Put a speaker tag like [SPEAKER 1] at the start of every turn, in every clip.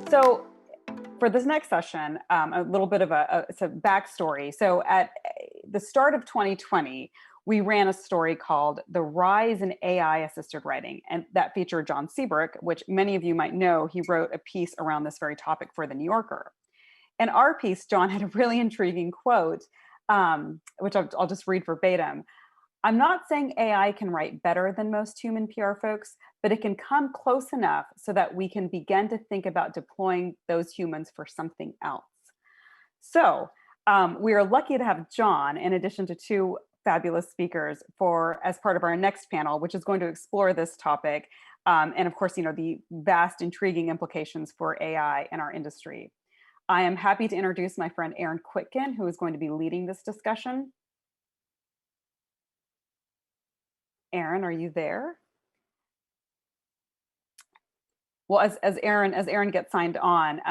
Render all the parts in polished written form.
[SPEAKER 1] So for this next session, a little bit of it's a backstory. So at the start of 2020, we ran a story called The Rise in AI Assisted Writing, and that featured John Seabrook, which many of you might know. He wrote a piece around this very topic for The New Yorker. In our piece, John had a really intriguing quote, which I'll just read verbatim. "I'm not saying AI can write better than most human PR folks, but it can come close enough so that we can begin to think about deploying those humans for something else." So we are lucky to have John, in addition to two fabulous speakers, as part of our next panel, which is going to explore this topic. And of course, the vast, intriguing implications for AI in our industry. I am happy to introduce my friend Aaron Quitkin, who is going to be leading this discussion. Aaron, are you there? Well, as Aaron gets signed on,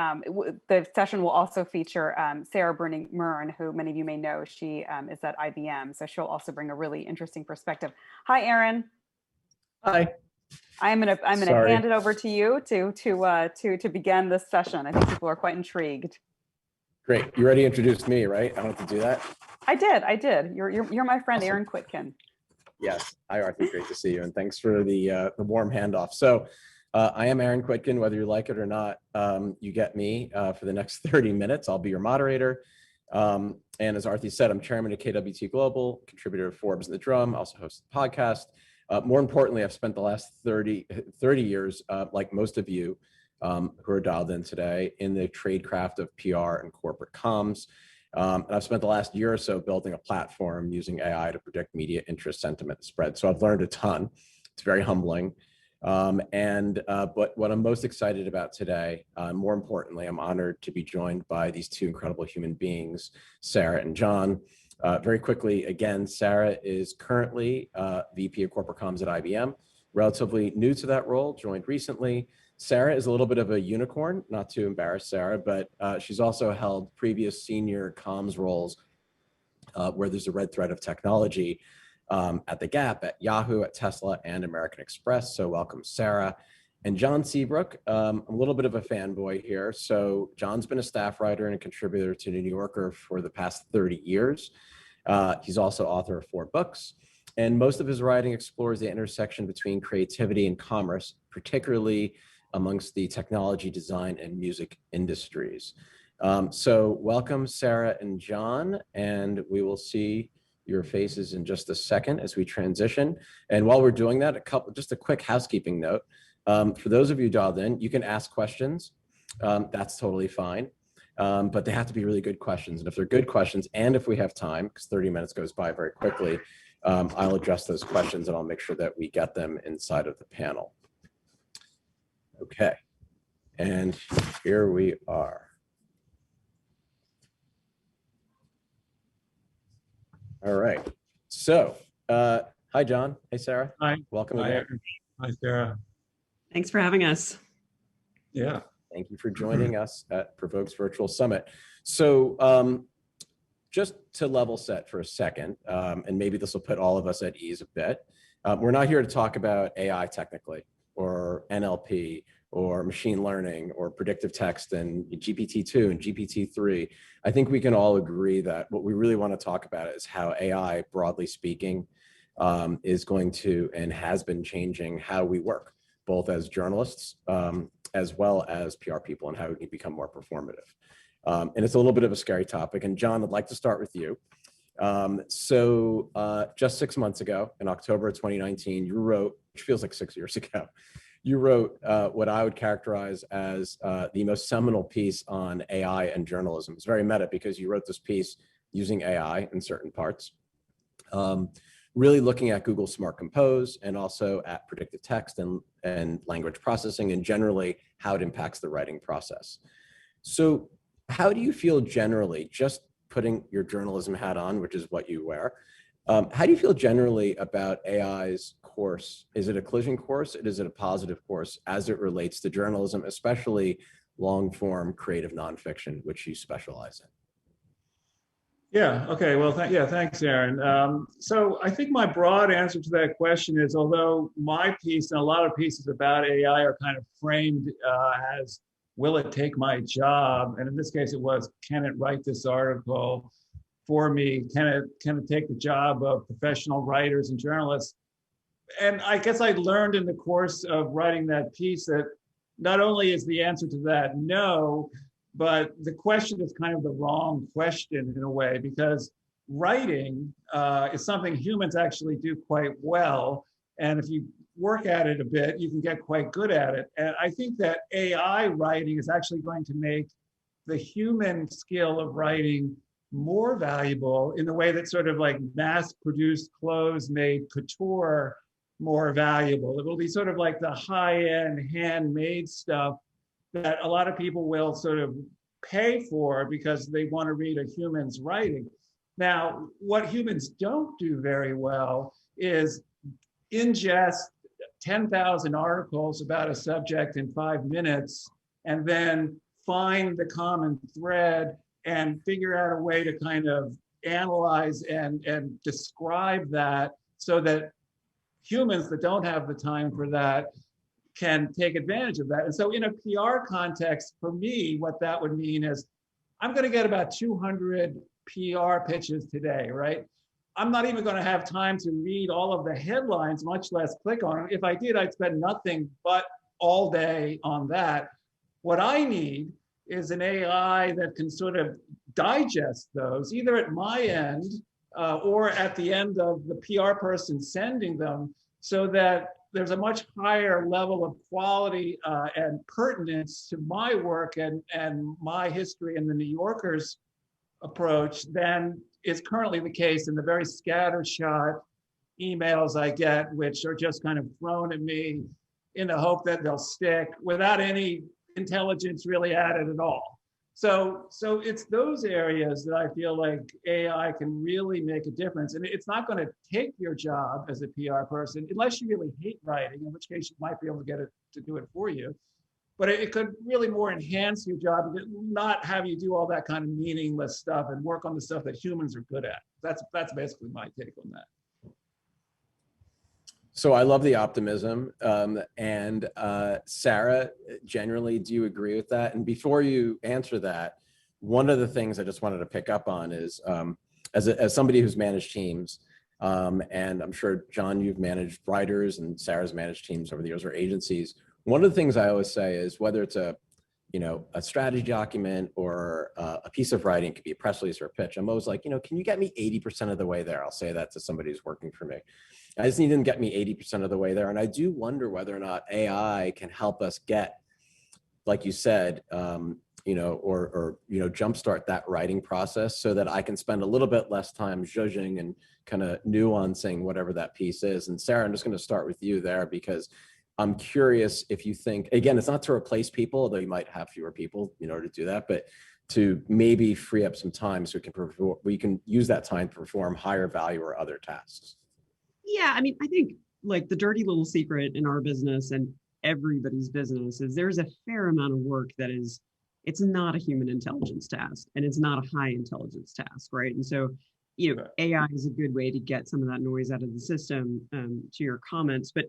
[SPEAKER 1] the session will also feature Sarah Bruning-Murn, who many of you may know. She is at IBM, so she'll also bring a really interesting perspective. Hi, Aaron.
[SPEAKER 2] Hi.
[SPEAKER 1] I'm gonna hand it over to you to begin this session. I think people are quite intrigued.
[SPEAKER 2] Great. You already introduced me, right? I don't have to do that.
[SPEAKER 1] I did. You're my friend,
[SPEAKER 2] Awesome.
[SPEAKER 1] Aaron Quitkin.
[SPEAKER 2] Yes. Hi, Arthur. Great to see you, and thanks for the warm handoff. So, I am Aaron Quitkin. Whether you like it or not, you get me for the next 30 minutes. I'll be your moderator. And as Arthur said, I'm chairman of KWT Global, contributor of Forbes and The Drum. I also host the podcast. More importantly, I've spent the last 30 years, like most of you who are dialed in today, in the trade craft of PR and corporate comms. And I've spent the last year or so building a platform using AI to predict media interest, sentiment, and spread. So I've learned a ton. It's very humbling. But what I'm most excited about today, more importantly, I'm honored to be joined by these two incredible human beings, Sarah and John. Very quickly, again, Sarah is currently VP of Corporate Comms at IBM, relatively new to that role, joined recently. Sarah is a little bit of a unicorn, not to embarrass Sarah, but she's also held previous senior comms roles where there's a red thread of technology at The Gap, at Yahoo, at Tesla, and American Express. So welcome, Sarah. And John Seabrook, I'm a little bit of a fanboy here. So John's been a staff writer and a contributor to The New Yorker for the past 30 years. He's also author of 4 books. And most of his writing explores the intersection between creativity and commerce, particularly amongst the technology, design, and music industries. So welcome, Sarah and John, and we will see your faces in just a second as we transition. And while we're doing that, just a quick housekeeping note. For those of you dialed in, you can ask questions. That's totally fine. But they have to be really good questions. And if they're good questions, and if we have time, because 30 minutes goes by very quickly, I'll address those questions and I'll make sure that we get them inside of the panel. Okay, and here we are. All right, so hi, John. Hey, Sarah.
[SPEAKER 3] Hi.
[SPEAKER 2] Welcome
[SPEAKER 3] Hi,
[SPEAKER 2] again.
[SPEAKER 3] Hi, Sarah.
[SPEAKER 4] Thanks for having us.
[SPEAKER 3] Yeah.
[SPEAKER 2] Thank you for joining us at PRovoke's Virtual Summit. So just to level set for a second, and maybe this will put all of us at ease a bit, we're not here to talk about AI technically, or NLP, or machine learning, or predictive text, and GPT-2 and GPT-3. I think we can all agree that what we really want to talk about is how AI, broadly speaking, is going to and has been changing how we work, both as journalists as well as PR people, and how we can become more performative. And it's a little bit of a scary topic. And John, I'd like to start with you. Just 6 months ago, in October of 2019, you wrote, which feels like 6 years ago, you wrote what I would characterize as the most seminal piece on AI and journalism. It's very meta because you wrote this piece using AI in certain parts, really looking at Google Smart Compose and also at predictive text and language processing, and generally how it impacts the writing process. So how do you feel generally, just putting your journalism hat on, which is what you wear, how do you feel generally about AI's course? Is it a collision course? Is it a positive course as it relates to journalism, especially long form creative nonfiction, which you specialize in?
[SPEAKER 3] Yeah. Okay. Well, thanks, Aaron. So I think my broad answer to that question is, although my piece and a lot of pieces about AI are kind of framed as will it take my job? And in this case, it was, can it write this article for me? Can it take the job of professional writers and journalists? And I guess I learned in the course of writing that piece that not only is the answer to that no, but the question is kind of the wrong question in a way, because writing is something humans actually do quite well. And if you work at it a bit, you can get quite good at it. And I think that AI writing is actually going to make the human skill of writing more valuable in the way that sort of like mass-produced clothes made couture more valuable. It will be sort of like the high-end handmade stuff that a lot of people will sort of pay for because they want to read a human's writing. Now, what humans don't do very well is ingest 10,000 articles about a subject in 5 minutes and then find the common thread and figure out a way to kind of analyze and describe that so that humans that don't have the time for that can take advantage of that. And so in a PR context, for me, what that would mean is I'm going to get about 200 PR pitches today, right? I'm not even going to have time to read all of the headlines, much less click on them. If I did, I'd spend nothing but all day on that. What I need is an AI that can sort of digest those, either at my end or at the end of the PR person sending them, so that there's a much higher level of quality and pertinence to my work and my history in the New Yorker's approach than is currently the case in the very scattershot emails I get, which are just kind of thrown at me in the hope that they'll stick without any intelligence really added at all. So it's those areas that I feel like AI can really make a difference. And it's not going to take your job as a PR person, unless you really hate writing, in which case you might be able to get it to do it for you. But it could really more enhance your job, not have you do all that kind of meaningless stuff and work on the stuff that humans are good at. That's basically my take on that.
[SPEAKER 2] So I love the optimism. And Sarah, generally, do you agree with that? And before you answer that, one of the things I just wanted to pick up on is, as somebody who's managed teams, and I'm sure, John, you've managed writers and Sarah's managed teams over the years or agencies. One of the things I always say is whether it's a strategy document or a piece of writing, it could be a press release or a pitch. I'm always like, can you get me 80% of the way there? I'll say that to somebody who's working for me. I just need them to get me 80% of the way there. And I do wonder whether or not AI can help us get, like you said, jumpstart that writing process so that I can spend a little bit less time zhuzhing and kind of nuancing whatever that piece is. And Sarah, I'm just going to start with you there because I'm curious if you think, again, it's not to replace people, although you might have fewer people in order to do that, but to maybe free up some time so we can use that time to perform higher value or other tasks.
[SPEAKER 4] Yeah, I mean, I think like the dirty little secret in our business and everybody's business is there's a fair amount of work that it's not a human intelligence task and it's not a high intelligence task, right? And so, AI is a good way to get some of that noise out of the system, to your comments, but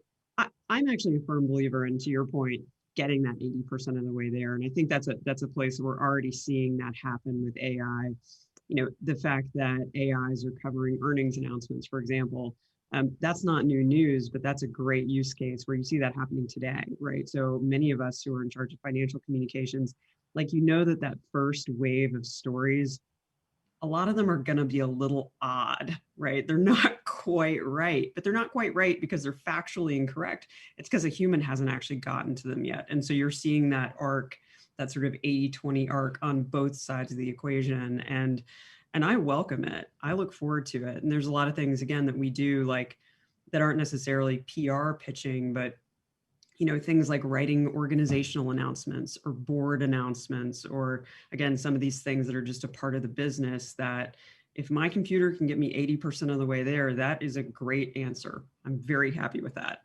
[SPEAKER 4] I'm actually a firm believer in, to your point, getting that 80% of the way there. And I think that's a place where we're already seeing that happen with AI. The fact that AIs are covering earnings announcements, for example, that's not new news, but that's a great use case where you see that happening today, right? So many of us who are in charge of financial communications, like, that first wave of stories, a lot of them are going to be a little odd, right? They're not quite right, but they're not quite right because they're factually incorrect. It's because a human hasn't actually gotten to them yet. And so you're seeing that arc, that sort of 80-20 arc on both sides of the equation. And I welcome it. I look forward to it. And there's a lot of things, again, that we do like that aren't necessarily PR pitching, but things like writing organizational announcements or board announcements, or again, some of these things that are just a part of the business that if my computer can get me 80% of the way there, that is a great answer. I'm very happy with that.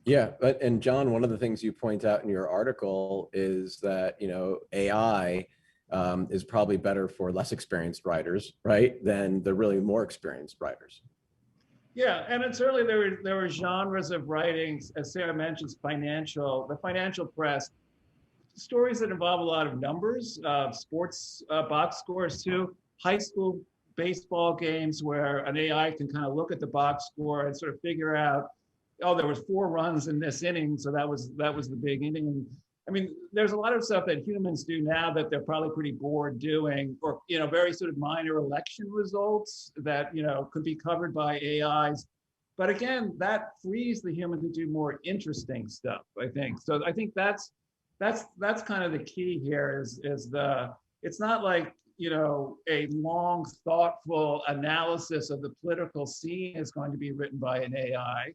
[SPEAKER 2] Yeah, and John, one of the things you point out in your article is that, AI is probably better for less experienced writers, right, than the really more experienced writers.
[SPEAKER 3] Yeah, and certainly there were genres of writings, as Sarah mentions, the financial press stories that involve a lot of numbers, sports box scores too, high school baseball games where an AI can kind of look at the box score and sort of figure out, oh, there was 4 runs in this inning, so that was the big inning. I mean, there's a lot of stuff that humans do now that they're probably pretty bored doing, or very sort of minor election results that could be covered by AIs. But again, that frees the human to do more interesting stuff, I think. So I think that's kind of the key here is it's not like a long, thoughtful analysis of the political scene is going to be written by an AI.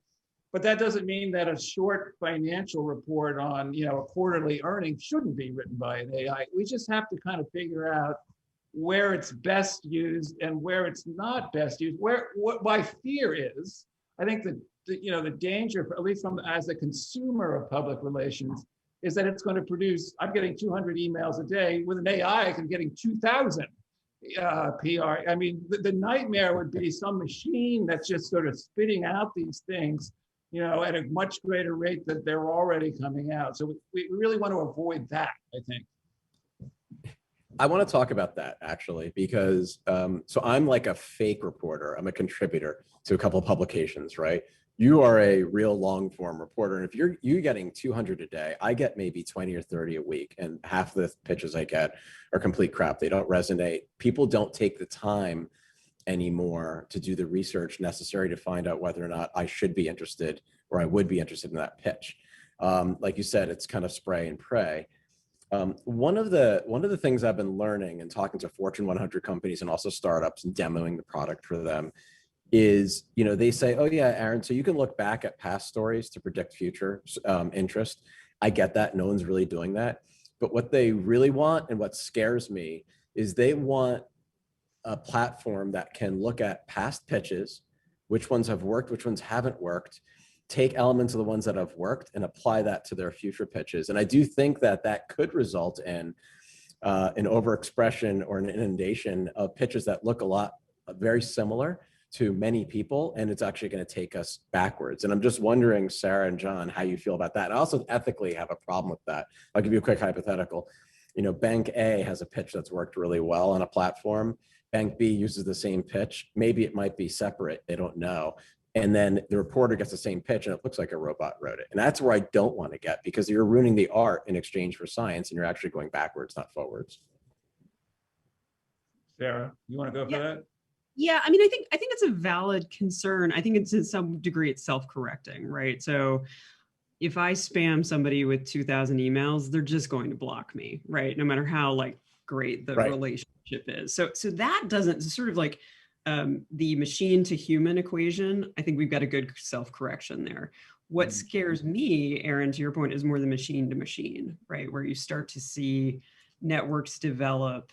[SPEAKER 3] But that doesn't mean that a short financial report on a quarterly earnings shouldn't be written by an AI. We just have to kind of figure out where it's best used and where it's not best used. What my fear is, I think the danger, at least as a consumer of public relations, is that it's going to produce, I'm getting 200 emails a day. With an AI, I'm getting 2,000 PR. I mean, the nightmare would be some machine that's just sort of spitting out these things, at a much greater rate that they're already coming out. So we really want to avoid that, I think.
[SPEAKER 2] I want to talk about that actually, because so I'm like a fake reporter. I'm a contributor to a couple of publications, right? You are a real long form reporter. And if you're getting 200 a day, I get maybe 20 or 30 a week. And half the pitches I get are complete crap. They don't resonate. People don't take the time anymore to do the research necessary to find out whether or not I should be interested or I would be interested in that pitch. Like you said, it's kind of spray and pray. One of the things I've been learning and talking to Fortune 100 companies and also startups and demoing the product for them is, they say, oh yeah, Aaron, so you can look back at past stories to predict future interest. I get that. No one's really doing that. But what they really want and what scares me is they want a platform that can look at past pitches, which ones have worked, which ones haven't worked, take elements of the ones that have worked and apply that to their future pitches. And I do think that could result in an overexpression or an inundation of pitches that look very similar to many people, and it's actually going to take us backwards. And I'm just wondering, Sarah and John, how you feel about that. I also ethically have a problem with that. I'll give you a quick hypothetical. Bank A has a pitch that's worked really well on a platform. Bank B uses the same pitch. Maybe it might be separate. They don't know. And then the reporter gets the same pitch and it looks like a robot wrote it. And that's where I don't want to get, because you're ruining the art in exchange for science and you're actually going backwards, not forwards.
[SPEAKER 3] Sarah, you want to go for that?
[SPEAKER 4] Yeah, I mean, I think it's a valid concern. I think it's to some degree it's self-correcting, right? So if I spam somebody with 2,000 emails, they're just going to block me, right? No matter how great the relationship is. So that doesn't sort of the machine to human equation. I think we've got a good self-correction there. What scares me, Aaron, to your point, is more the machine to machine, right? Where you start to see networks develop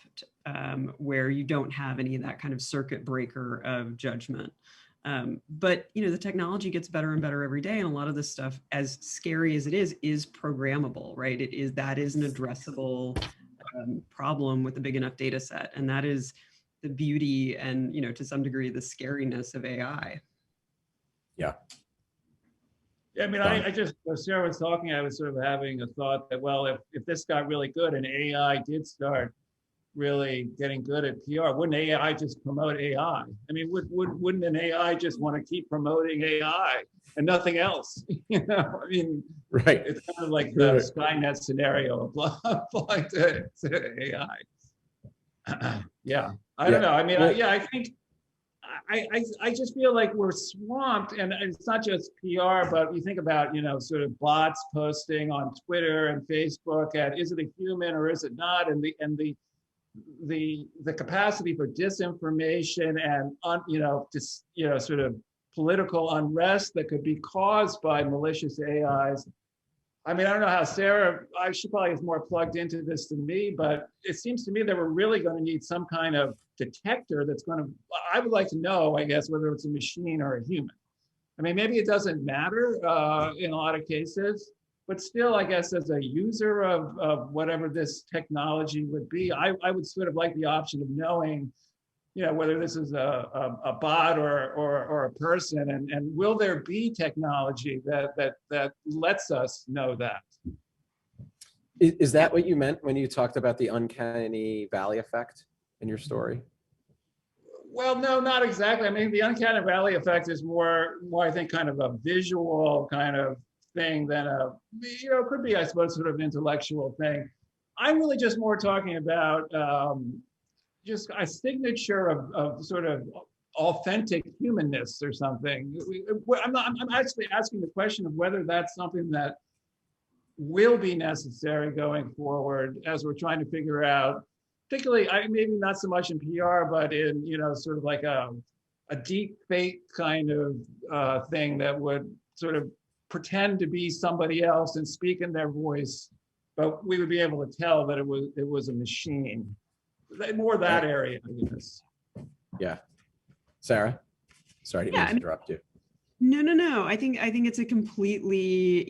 [SPEAKER 4] where you don't have any of that kind of circuit breaker of judgment. But the technology gets better and better every day, and a lot of this stuff, as scary as it is programmable, right? That is an addressable problem with a big enough data set, and that is the beauty and to some degree the scariness of AI.
[SPEAKER 2] Yeah.
[SPEAKER 3] Yeah, I mean, I just, as Sarah was talking, I was sort of having a thought that, well, if this got really good and AI did start really getting good at PR, wouldn't AI just promote AI? I mean, wouldn't an AI just want to keep promoting AI and nothing else? I mean,
[SPEAKER 2] right.
[SPEAKER 3] It's kind of like the Skynet scenario applied to AI. Yeah, I don't know. I mean, I think I just feel like we're swamped, and it's not just PR, but you think about, sort of bots posting on Twitter and Facebook at, is it a human or is it not? And the capacity for disinformation and, sort of political unrest that could be caused by malicious AIs. I mean, I don't know how Sarah, she probably is more plugged into this than me, but it seems to me that we're really going to need some kind of detector that's going to, I would like to know, I guess, whether it's a machine or a human. I mean, maybe it doesn't matter in a lot of cases, but still, I guess, as a user of whatever this technology would be, I would sort of like the option of knowing, whether this is a bot or a person, and will there be technology that lets us know that?
[SPEAKER 2] Is that what you meant when you talked about the uncanny valley effect in your story?
[SPEAKER 3] Well, no, not exactly. I mean, the uncanny valley effect is more, I think, kind of a visual kind of thing than a, it could be, I suppose, sort of intellectual thing. I'm really just more talking about just a signature of sort of authentic humanness or something. I'm actually asking the question of whether that's something that will be necessary going forward as we're trying to figure out, particularly, maybe not so much in PR, but in, sort of like a deep fake kind of thing that would sort of pretend to be somebody else and speak in their voice, but we would be able to tell that it was a machine. More that area, I guess.
[SPEAKER 2] Yeah. Sarah? Sorry, I didn't mean to interrupt you.
[SPEAKER 4] No. I think it's a completely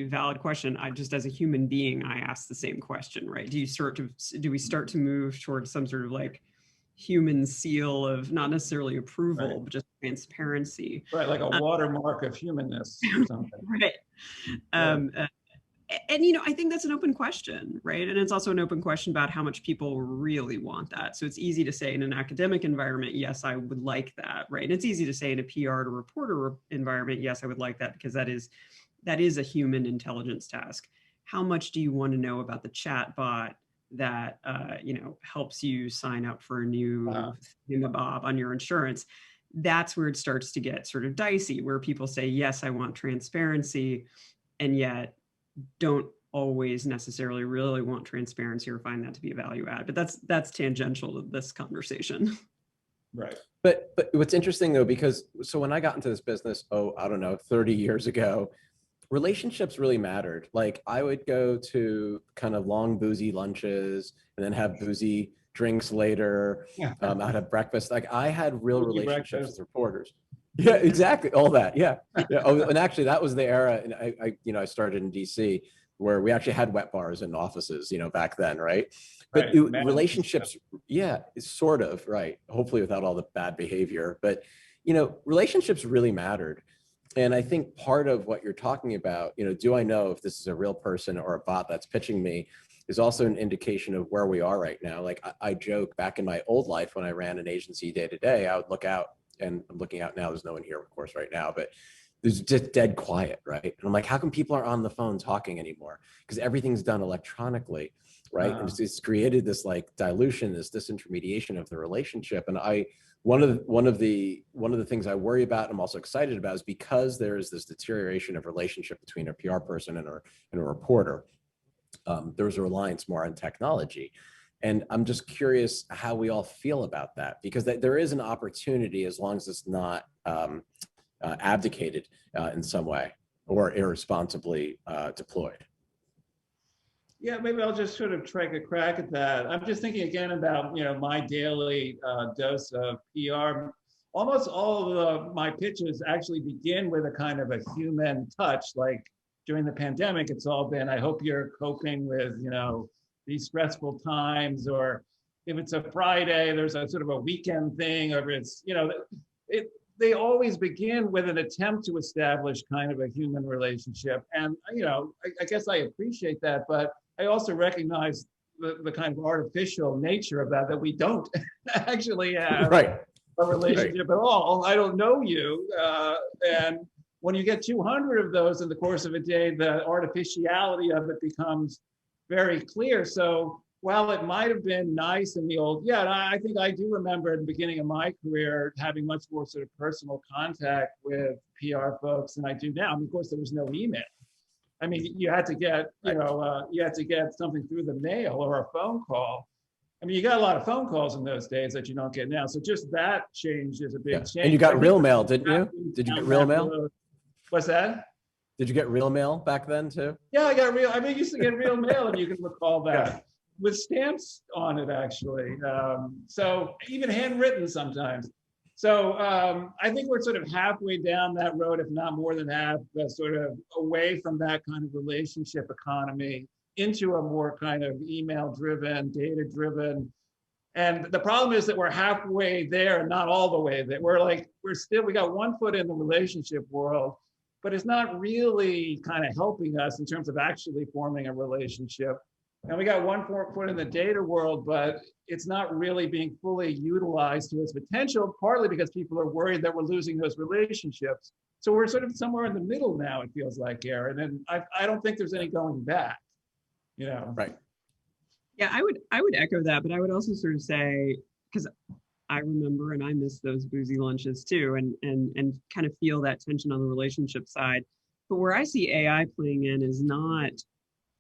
[SPEAKER 4] valid question. I just, as a human being, I ask the same question, right? Do we start to move towards some sort of like human seal of not necessarily approval,
[SPEAKER 3] Right.
[SPEAKER 4] but just transparency?
[SPEAKER 3] Right, like a watermark of humanness or something.
[SPEAKER 4] Right. And I think that's an open question, right? And it's also an open question about how much people really want that. So it's easy to say in an academic environment, yes, I would like that, right? And it's easy to say in a PR to reporter environment, yes, I would like that, because that is a human intelligence task. How much do you want to know about the chat bot that helps you sign up for a new thingamabob on your insurance? That's where it starts to get sort of dicey, where people say, yes, I want transparency, and yet don't always necessarily really want transparency or find that to be a value add. But that's tangential to this conversation.
[SPEAKER 3] Right.
[SPEAKER 2] But what's interesting though, because so when I got into this business, I don't know, 30 years ago, relationships really mattered. Like I would go to kind of long boozy lunches and then have boozy drinks later. I'd have breakfast. Like I had real relationships with reporters. Yeah, exactly. All that. Yeah. Oh, and actually that was the era. And I started in DC where we actually had wet bars in offices, back then. Right. But relationships, yeah, it's sort of right. Hopefully without all the bad behavior, but relationships really mattered. And I think part of what you're talking about, do I know if this is a real person or a bot that's pitching me, is also an indication of where we are right now. Like I joke, back in my old life when I ran an agency day to day, I would look out, and I'm looking out now, there's no one here, of course, right now, but there's just dead quiet, right? And I'm like, how come people are on the phone talking anymore? Because everything's done electronically, right? And it's created this like dilution, this disintermediation of the relationship. And one of the things I worry about and I'm also excited about is because there is this deterioration of relationship between a PR person and a reporter, there's a reliance more on technology. And I'm just curious how we all feel about that, because there is an opportunity, as long as it's not abdicated in some way or irresponsibly deployed.
[SPEAKER 3] Yeah, maybe I'll just sort of take a crack at that. I'm just thinking again about my daily dose of PR. Almost all of my pitches actually begin with a kind of a human touch. Like during the pandemic, it's all been, I hope you're coping with these stressful times, or if it's a Friday, there's a sort of a weekend thing, or it's they always begin with an attempt to establish kind of a human relationship. And I guess I appreciate that, but I also recognize the kind of artificial nature of that we don't actually have a relationship at all. I don't know you. And when you get 200 of those in the course of a day, the artificiality of it becomes very clear. So while it might have been nice in the old, I think I do remember at the beginning of my career having much more sort of personal contact with PR folks than I do now. I mean, of course, there was no email. I mean, you had to get, you had to get something through the mail or a phone call. I mean, you got a lot of phone calls in those days that you don't get now. So just that change is a big change.
[SPEAKER 2] And you got real mail, didn't you? Did you get real mail?
[SPEAKER 3] What's that?
[SPEAKER 2] Did you get real mail back then too?
[SPEAKER 3] Yeah, I got real. I mean, I used to get real mail, if you can recall that, with stamps on it, actually. So even handwritten sometimes. So I think we're sort of halfway down that road, if not more than half, sort of away from that kind of relationship economy into a more kind of email-driven, data-driven. And the problem is that we're halfway there and not all the way there. We got one foot in the relationship world, but it's not really kind of helping us in terms of actually forming a relationship. And we got one foot in the data world, but it's not really being fully utilized to its potential, partly because people are worried that we're losing those relationships. So we're sort of somewhere in the middle now, it feels like, Aaron. And I don't think there's any going back, you know?
[SPEAKER 2] Right.
[SPEAKER 4] Yeah, I would echo that, but I would also sort of say, because I remember and I miss those boozy lunches too, and kind of feel that tension on the relationship side. But where I see AI playing in is not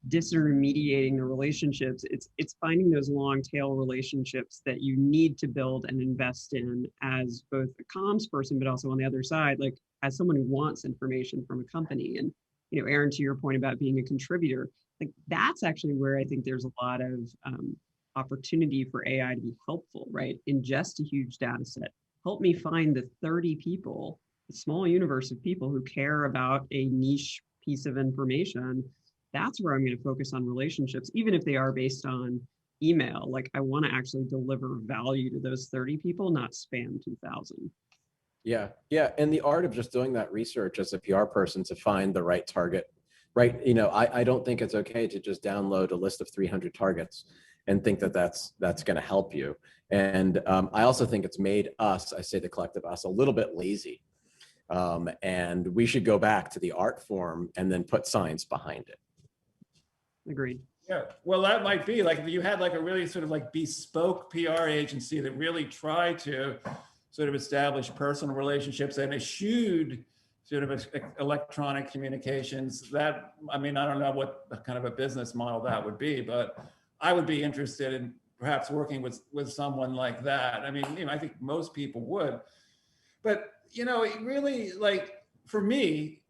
[SPEAKER 4] disintermediating the relationships. It's finding those long tail relationships that you need to build and invest in as both a comms person, but also on the other side, like as someone who wants information from a company. And you know, Aaron, to your point about being a contributor, like that's actually where I think there's a lot of opportunity for AI to be helpful, right? Ingest a huge data set. Help me find the 30 people, a small universe of people who care about a niche piece of information. That's where I'm going to focus on relationships, even if they are based on email. Like I want to actually deliver value to those 30 people, not spam 2,000.
[SPEAKER 2] Yeah. Yeah. And the art of just doing that research as a PR person to find the right target, right? You know, I don't think it's okay to just download a list of 300 targets and think that that's going to help you. And I also think it's made us, I say the collective us, a little bit lazy. And we should go back to the art form and then put science behind it.
[SPEAKER 4] Agreed.
[SPEAKER 3] Yeah, well, that might be like if you had like a really sort of like bespoke PR agency that really tried to sort of establish personal relationships and eschewed sort of electronic communications. That, I mean, I don't know what kind of a business model that would be, but I would be interested in perhaps working with someone like that. I mean, you know, I think most people would, but you know, it really, like for me,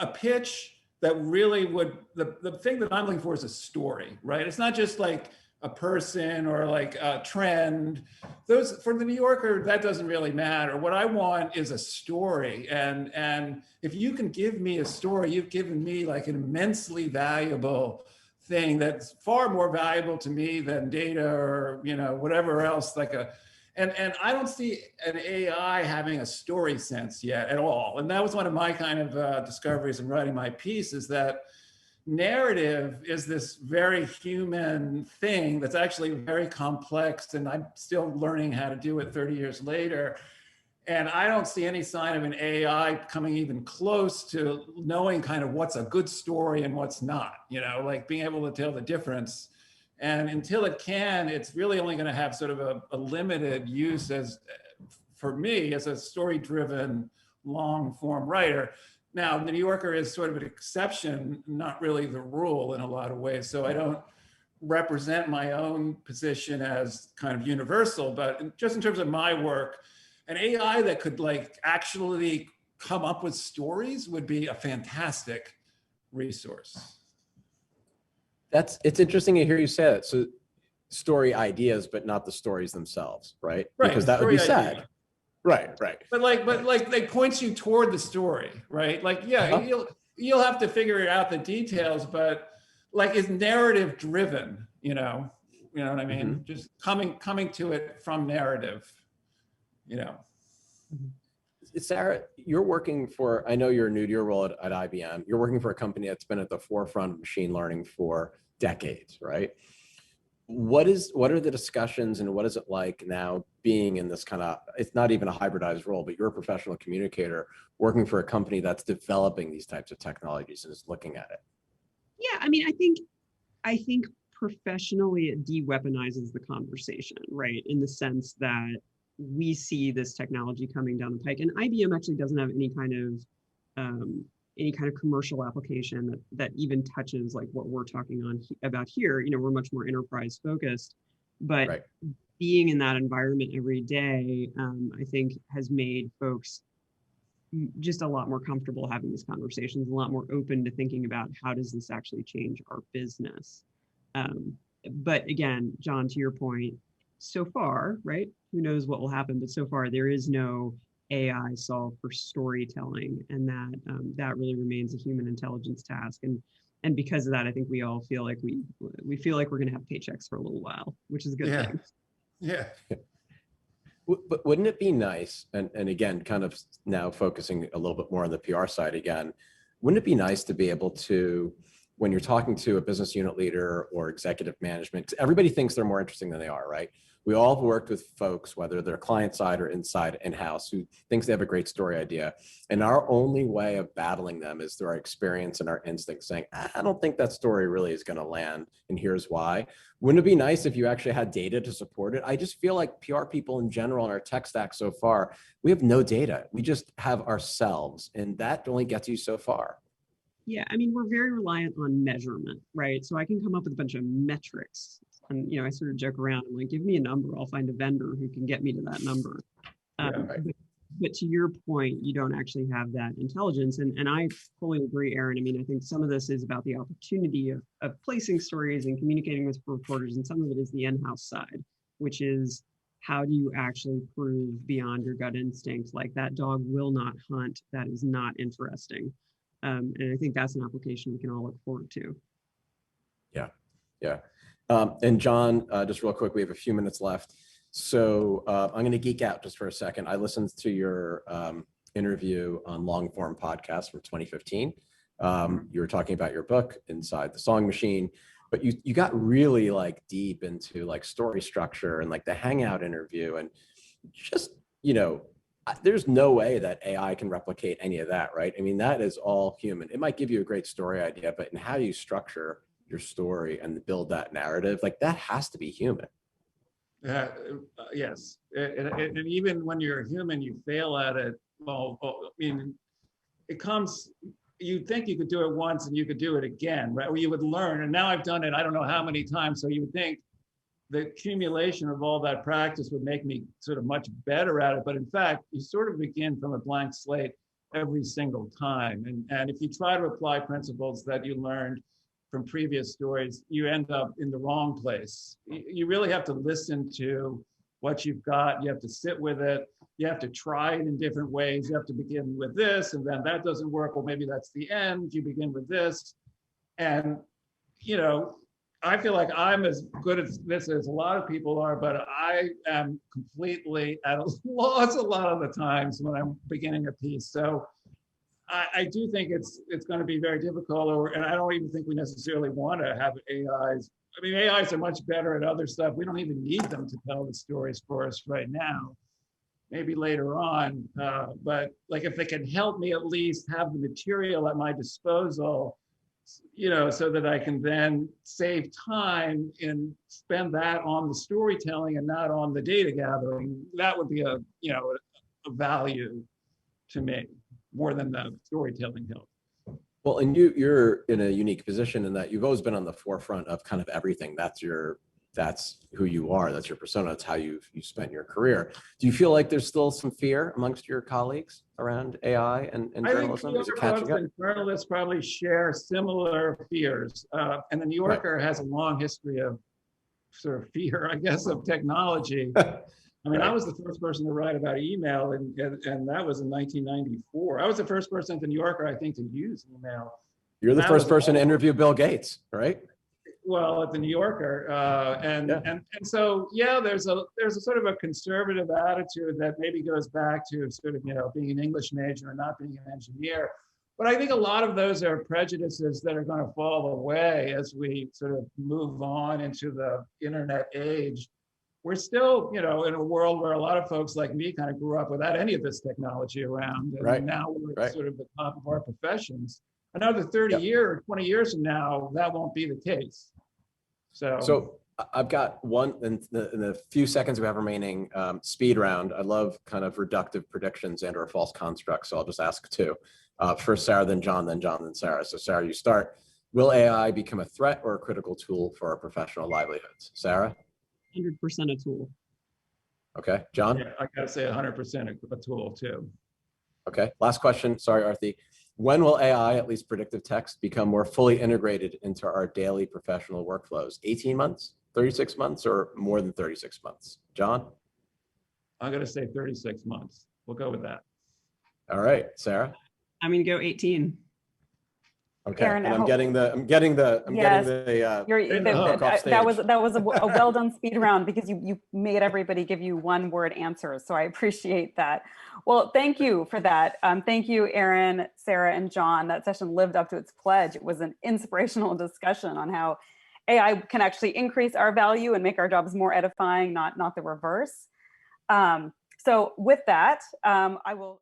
[SPEAKER 3] a pitch that really would, the thing that I'm looking for is a story, right? It's not just like a person or like a trend. Those, for the New Yorker, that doesn't really matter. What I want is a story. And if you can give me a story, you've given me like an immensely valuable thing that's far more valuable to me than data or, you know, whatever else, like a, and I don't see an AI having a story sense yet at all. And that was one of my kind of discoveries in writing my piece, is that narrative is this very human thing that's actually very complex, and I'm still learning how to do it 30 years later. And I don't see any sign of an AI coming even close to knowing kind of what's a good story and what's not, you know, like being able to tell the difference. And until it can, it's really only going to have sort of a limited use as, for me, as a story-driven, long-form writer. Now, the New Yorker is sort of an exception, not really the rule in a lot of ways. So I don't represent my own position as kind of universal, but just in terms of my work, an AI that could like actually come up with stories would be a fantastic resource.
[SPEAKER 2] It's interesting to hear you say that. So story ideas, but not the stories themselves, right?
[SPEAKER 3] Right,
[SPEAKER 2] Because that would be sad.
[SPEAKER 3] idea.
[SPEAKER 2] Right, right.
[SPEAKER 3] But like they points you toward the story, right? Like, yeah, you'll have to figure out the details, but like it's narrative driven, you know what I mean?
[SPEAKER 2] Mm-hmm.
[SPEAKER 3] Just coming to it from narrative, you know.
[SPEAKER 2] Sarah, you're working for, I know you're new to your role at IBM. You're working for a company that's been at the forefront of machine learning for decades, right? What are the discussions and what is it like now being in this kind of, it's not even a hybridized role, but you're a professional communicator working for a company that's developing these types of technologies and is looking at it?
[SPEAKER 4] Yeah, I mean, I think professionally it de-weaponizes the conversation, right? In the sense that we see this technology coming down the pike, and IBM actually doesn't have any kind of commercial application that even touches like what we're talking about here. You know, we're much more enterprise focused, but right. Being in that environment every day, I think has made folks just a lot more comfortable having these conversations, a lot more open to thinking about how does this actually change our business. But again, John, to your point, so far, right? Who knows what will happen? But so far, there is no AI solve for storytelling, and that really remains a human intelligence task. And because of that, I think we all feel like we feel like we're going to have paychecks for a little while, which is a good thing.
[SPEAKER 3] Yeah.
[SPEAKER 2] But wouldn't it be nice, and again, kind of now focusing a little bit more on the PR side again, wouldn't it be nice to be able to, when you're talking to a business unit leader or executive management, 'cause everybody thinks they're more interesting than they are, right? We all have worked with folks, whether they're client side or inside in-house, who thinks they have a great story idea. And our only way of battling them is through our experience and our instincts saying, I don't think that story really is going to land. And here's why. Wouldn't it be nice if you actually had data to support it? I just feel like PR people in general in our tech stack so far, we have no data. We just have ourselves, and that only gets you so far.
[SPEAKER 4] Yeah, I mean, we're very reliant on measurement, right? So I can come up with a bunch of metrics. And, I sort of joke around. I'm like, give me a number. I'll find a vendor who can get me to that number.
[SPEAKER 2] Right.
[SPEAKER 4] But to your point, you don't actually have that intelligence. And I fully agree, Aaron. I mean, I think some of this is about the opportunity of placing stories and communicating with reporters. And some of it is the in-house side, which is how do you actually prove beyond your gut instinct, like that dog will not hunt, that is not interesting. And I think that's an application we can all look forward to.
[SPEAKER 2] Yeah. And John, just real quick, we have a few minutes left. So I'm going to geek out just for a second. I listened to your interview on long form podcast from 2015. You were talking about your book, Inside the Song Machine, but you got really like deep into like story structure and like the Hangout interview, and just, there's no way that AI can replicate any of that, right? I mean, that is all human. It might give you a great story idea, but in how you structure your story and build that narrative, like that has to be human.
[SPEAKER 3] Yes, and even when you're a human, you fail at it. Well, I mean, it comes. You think you could do it once and you could do it again, right? Or you would learn. And now I've done it, I don't know how many times. So you would think the accumulation of all that practice would make me sort of much better at it. But in fact, you sort of begin from a blank slate every single time. And if you try to apply principles that you learned from previous stories, you end up in the wrong place. You really have to listen to what you've got. You have to sit with it. You have to try it in different ways. You have to begin with this, and then that doesn't work. Well, maybe that's the end. You begin with this. And, I feel like I'm as good at this as a lot of people are, but I am completely at a loss a lot of the times when I'm beginning a piece. So I do think it's going to be very difficult, and I don't even think we necessarily want to have AIs. I mean, AIs are much better at other stuff. We don't even need them to tell the stories for us right now. Maybe later on, but like if they can help me at least have the material at my disposal, so that I can then save time and spend that on the storytelling and not on the data gathering, that would be a value to me more than the storytelling help.
[SPEAKER 2] Well, and you're in a unique position in that you've always been on the forefront of kind of everything. That's who you are. That's your persona. That's how you spent your career. Do you feel like there's still some fear amongst your colleagues around AI and journalism? Is it catching up?
[SPEAKER 3] Journalists probably share similar fears. And the New Yorker has a long history of sort of fear, I guess, of technology. I mean, I was the first person to write about email, and that was in 1994. I was the first person at the New Yorker, I think, to use email.
[SPEAKER 2] You're the first person to interview Bill Gates, right?
[SPEAKER 3] Well, at the New Yorker, and so there's a sort of a conservative attitude that maybe goes back to sort of being an English major and not being an engineer. But I think a lot of those are prejudices that are going to fall away as we sort of move on into the internet age. We're still, in a world where a lot of folks like me kind of grew up without any of this technology around, and now we're sort of the top of our professions. Another 30 years, 20 years from now, that won't be the case. So
[SPEAKER 2] I've got one in the few seconds we have remaining, speed round. I love kind of reductive predictions and or false constructs. So I'll just ask two. First Sarah, then John, then Sarah. So Sarah, you start. Will AI become a threat or a critical tool for our professional livelihoods? Sarah?
[SPEAKER 4] 100% a tool.
[SPEAKER 2] Okay, John?
[SPEAKER 3] Yeah, I gotta say 100% a tool too.
[SPEAKER 2] Okay, last question. Sorry, Arthi. When will AI, at least predictive text, become more fully integrated into our daily professional workflows? 18 months, 36 months, or more than 36 months? John?
[SPEAKER 3] I'm going to say 36 months. We'll go with that.
[SPEAKER 2] All right, Sarah?
[SPEAKER 4] I'm going to go 18.
[SPEAKER 2] Okay,
[SPEAKER 1] Aaron,
[SPEAKER 2] and
[SPEAKER 1] I
[SPEAKER 2] I'm
[SPEAKER 1] hope-
[SPEAKER 2] getting the
[SPEAKER 1] Yes.
[SPEAKER 2] hook off
[SPEAKER 1] That was
[SPEAKER 2] stage.
[SPEAKER 1] a well done speed round because you made everybody give you one word answers. So I appreciate that. Well, thank you for that. Thank you, Aaron, Sarah, and John. That session lived up to its pledge. It was an inspirational discussion on how AI can actually increase our value and make our jobs more edifying, not the reverse. So with that, I will.